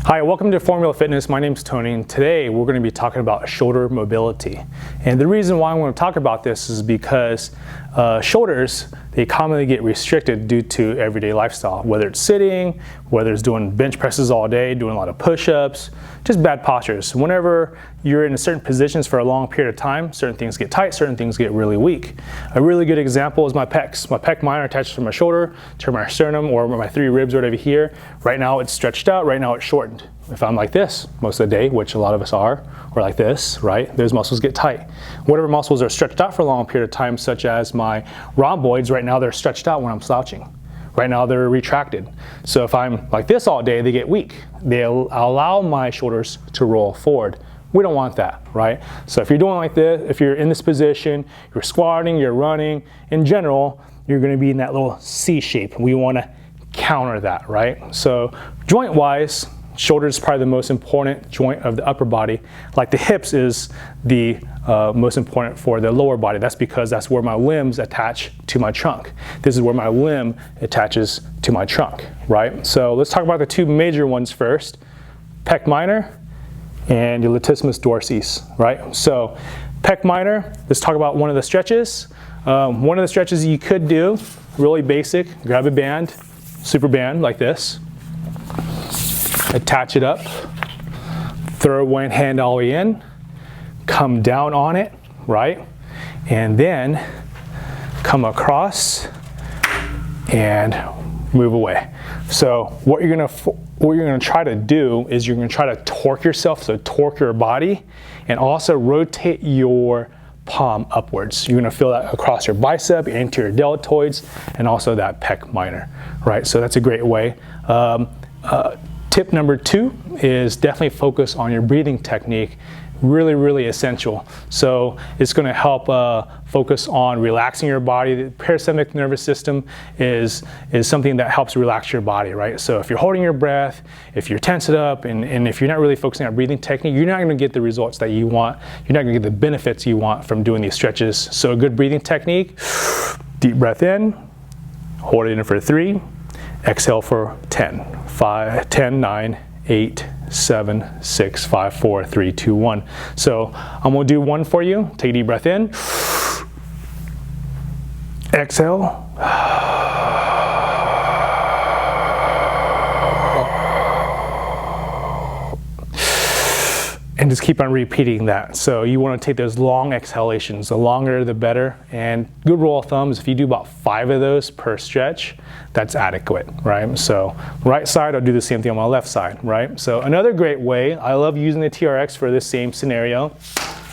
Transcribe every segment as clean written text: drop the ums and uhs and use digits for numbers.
Hi, welcome to Formula Fitness. My name's Tony, and today we're going to be talking about shoulder mobility. And the reason why I want to talk about this is because shoulders, they commonly get restricted due to everyday lifestyle, whether it's sitting, whether it's doing bench presses all day, doing a lot of push-ups, just bad postures. Whenever you're in certain positions for a long period of time, certain things get tight, certain things get really weak. A really good example is my pecs. My pec minor attaches to my shoulder, to my sternum, or my three ribs right over here. Right now it's stretched out, right now it's shortened. If I'm like this most of the day, which a lot of us are, or like this, right, those muscles get tight. Whatever muscles are stretched out for a long period of time, such as my rhomboids, right now they're stretched out when I'm slouching. Right now they're retracted. So if I'm like this all day, they get weak. They allow my shoulders to roll forward. We don't want that, right? So if you're doing like this, if you're in this position, you're squatting, you're running, in general, you're gonna be in that little C shape. We wanna counter that, right? So joint-wise, shoulder is probably the most important joint of the upper body. Like the hips is the most important for the lower body. That's because that's where my limbs attach to my trunk. This is where my limb attaches to my trunk, right? So let's talk about the two major ones first. Pec minor and your latissimus dorsis, right? So pec minor, let's talk about one of the stretches. One of the stretches you could do, really basic, grab a band, super band like this. Attach it up, throw one hand all the way in, come down on it, right? And then come across and move away. So what you're gonna try to do is you're gonna try to torque yourself, so torque your body, and also rotate your palm upwards. You're gonna feel that across your bicep, anterior deltoids, and also that pec minor, right? So that's a great way. Tip number 2 is definitely focus on your breathing technique. Really, really essential. So it's going to help focus on relaxing your body. The parasympathetic nervous system is something that helps relax your body, right? So if you're holding your breath, if you're tensed up, and if you're not really focusing on breathing technique, you're not going to get the results that you want. You're not going to get the benefits you want from doing these stretches. So a good breathing technique, deep breath in, hold it in for 3, exhale for 10. 10, 9, 8, 7, 6, 5, 4, 3, 2, 1. So I'm gonna do one for you. Take a deep breath in. Exhale. And just keep on repeating that. So you want to take those long exhalations. The longer the better. And good rule of thumb is if you do about 5 of those per stretch, that's adequate, right? So right side, I'll do the same thing on my left side, right? So another great way, I love using the TRX for this same scenario.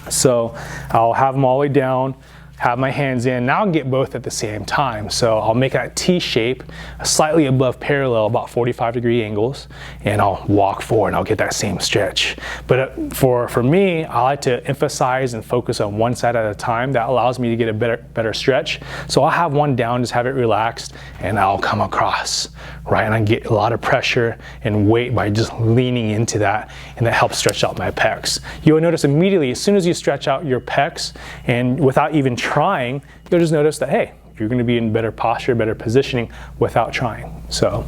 So I'll have them all the way down, have my hands in. Now I'll get both at the same time. So I'll make a T shape, slightly above parallel, about 45-degree angles, and I'll walk forward and I'll get that same stretch. But for me, I like to emphasize and focus on one side at a time. That allows me to get a better stretch. So I'll have one down, just have it relaxed, and I'll come across, right? And I get a lot of pressure and weight by just leaning into that, and that helps stretch out my pecs. You'll notice immediately, as soon as you stretch out your pecs, and without even trying, you'll just notice that, hey, you're going to be in better posture, better positioning without trying. So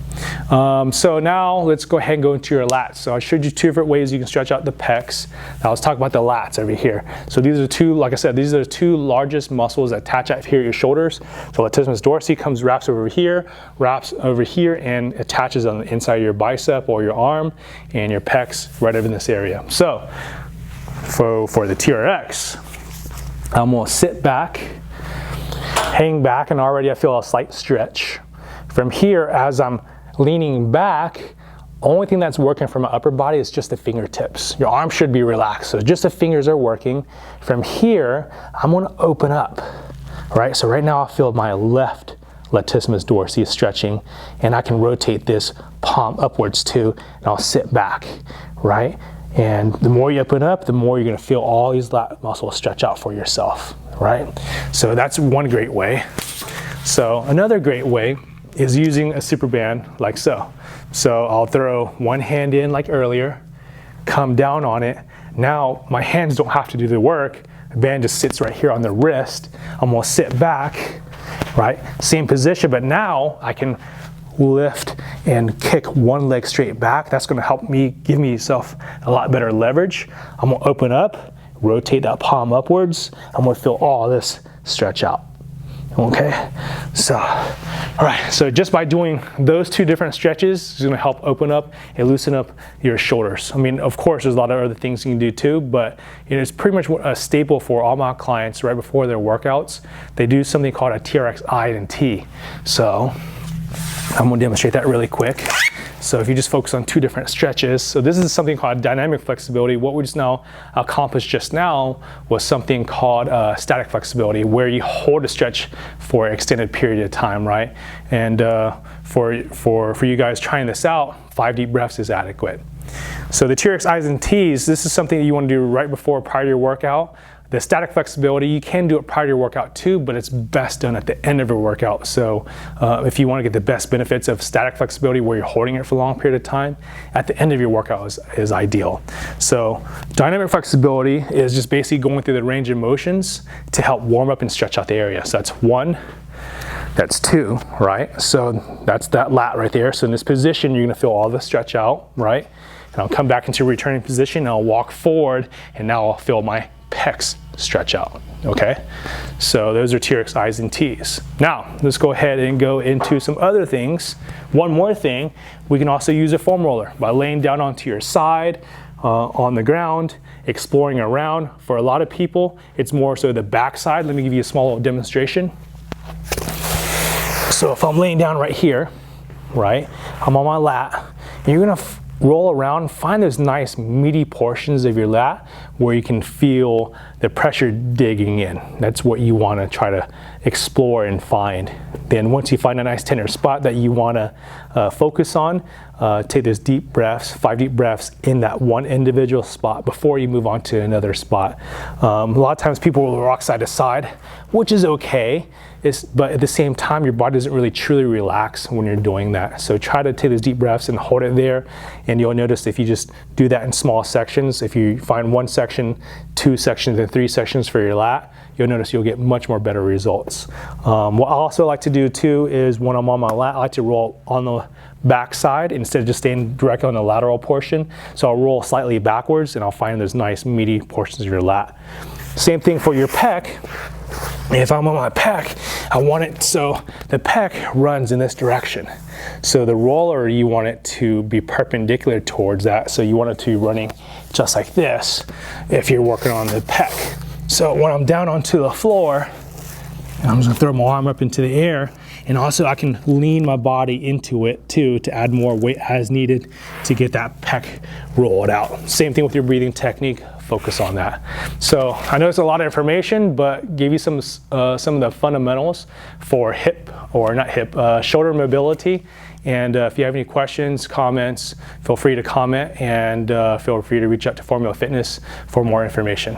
now let's go ahead and go into your lats. So I showed you 2 different ways you can stretch out the pecs. Now let's talk about the lats over here. So these are 2, like I said, these are the 2 largest muscles that attach out here at your shoulders. So latissimus dorsi wraps over here, and attaches on the inside of your bicep or your arm, and your pecs right over in this area. So for the TRX, I'm gonna sit back, hang back, and already I feel a slight stretch. From here, as I'm leaning back, only thing that's working for my upper body is just the fingertips. Your arms should be relaxed, so just the fingers are working. From here, I'm gonna open up, right? So right now I feel my left latissimus dorsi stretching, and I can rotate this palm upwards too, and I'll sit back, right? And the more you open up, the more you're gonna feel all these lat muscles stretch out for yourself, right? So that's one great way. So another great way is using a super band like so. So I'll throw one hand in like earlier, come down on it. Now my hands don't have to do the work. The band just sits right here on the wrist. I'm gonna sit back, right? Same position, but now I can lift and kick one leg straight back. That's gonna help me give myself a lot better leverage. I'm gonna open up, rotate that palm upwards. I'm gonna feel all this stretch out. Okay, so, all right, so just by doing those two different stretches is gonna help open up and loosen up your shoulders. I mean, of course, there's a lot of other things you can do too, but it's pretty much a staple for all my clients right before their workouts. They do something called a TRX I and T. So I'm gonna demonstrate that really quick. So if you just focus on two different stretches, so this is something called dynamic flexibility. What we just now accomplished just now was something called static flexibility, where you hold a stretch for an extended period of time, right? And for you guys trying this out, 5 deep breaths is adequate. So the TRX I's and T's, this is something that you want to do right before, prior to your workout. The static flexibility, you can do it prior to your workout too, but it's best done at the end of your workout. So if you want to get the best benefits of static flexibility where you're holding it for a long period of time, at the end of your workout is ideal. So dynamic flexibility is just basically going through the range of motions to help warm up and stretch out the area. So that's 1, that's 2, right? So that's that lat right there. So in this position, you're gonna feel all the stretch out, right? And I'll come back into returning position, and I'll walk forward, and now I'll feel my pecs stretch out, okay? So those are TRX I's and T's. Now, let's go ahead and go into some other things. One more thing, we can also use a foam roller by laying down onto your side, on the ground, exploring around. For a lot of people, it's more so the back side. Let me give you a small little demonstration. So if I'm laying down right here, right, I'm on my lat, and you're gonna roll around, find those nice meaty portions of your lat where you can feel the pressure digging in. That's what you want to try to explore and find. Then once you find a nice tender spot that you want to focus on, take those deep breaths, 5 deep breaths in that one individual spot before you move on to another spot. A lot of times people will rock side to side, which is okay. But at the same time, your body doesn't really truly relax when you're doing that. So try to take those deep breaths and hold it there. And you'll notice if you just do that in small sections, if you find 1 section, 2 sections, and 3 sections for your lat, you'll notice you'll get much more better results. What I also like to do too is when I'm on my lat, I like to roll on the back side instead of just staying directly on the lateral portion. So I'll roll slightly backwards, and I'll find those nice meaty portions of your lat. Same thing for your pec. If I'm on my pec, I want it so the pec runs in this direction. So the roller, you want it to be perpendicular towards that. So you want it to be running just like this if you're working on the pec. So when I'm down onto the floor, I'm just gonna throw my arm up into the air, and also I can lean my body into it too to add more weight as needed to get that pec rolled out. Same thing with your breathing technique. Focus on that. So I know it's a lot of information, but gave you some of the fundamentals for shoulder mobility. And if you have any questions, comments, feel free to comment, and feel free to reach out to Formula Fitness for more information.